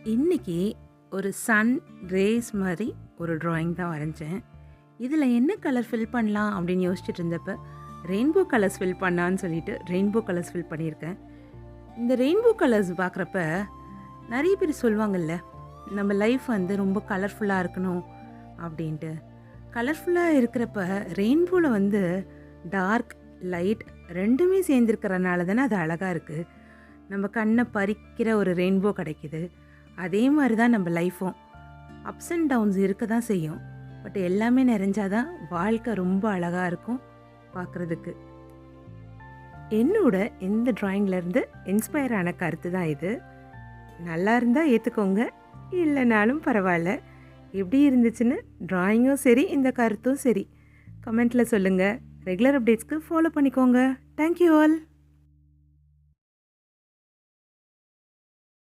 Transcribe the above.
இன்னைக்கு ஒரு Sun race மாதிரி ஒரு ட்ராயிங் தான் வரைஞ்சேன். இதில் என்ன கலர் ஃபில் பண்ணலாம் அப்படின்னு யோசிச்சுட்டு இருந்தப்ப ரெயின்போ கலர்ஸ் ஃபில் பண்ணான்னு சொல்லிட்டு ரெயின்போ கலர்ஸ் ஃபில் பண்ணியிருக்கேன். இந்த ரெயின்போ கலர்ஸ் பார்க்குறப்ப நிறைய பேர் சொல்லுவாங்கல்ல, நம்ம லைஃப் வந்து ரொம்ப கலர்ஃபுல்லாக இருக்கணும் அப்படின்ட்டு. கலர்ஃபுல்லாக இருக்கிறப்ப ரெயின்போவில் வந்து டார்க் லைட் ரெண்டுமே சேர்ந்துருக்கிறனால தானே அது அழகாக இருக்குது. நம்ம கண்ணை பறிக்கிற ஒரு ரெயின்போ கிடைக்கிது. அதே மாதிரி தான் நம்ம லைஃப்பும் அப்ஸ் அண்ட் டவுன்ஸ் இருக்க தான் செய்யும். பட் எல்லாமே நிறைஞ்சாதான் வாழ்க்கை ரொம்ப அழகாக இருக்கும் பார்க்குறதுக்கு. என்னோட இந்த ட்ராயிங்லேருந்து இன்ஸ்பயர் ஆன கருத்து தான் இது. நல்லா இருந்தால் ஏற்றுக்கோங்க, இல்லைனாலும் பரவாயில்ல. எப்படி இருந்துச்சுன்னு ட்ராயிங்கும் சரி இந்த கருத்தும் சரி கமெண்ட்டில் சொல்லுங்கள். ரெகுலர் அப்டேட்ஸ்க்கு ஃபாலோ பண்ணிக்கோங்க. Thank you all.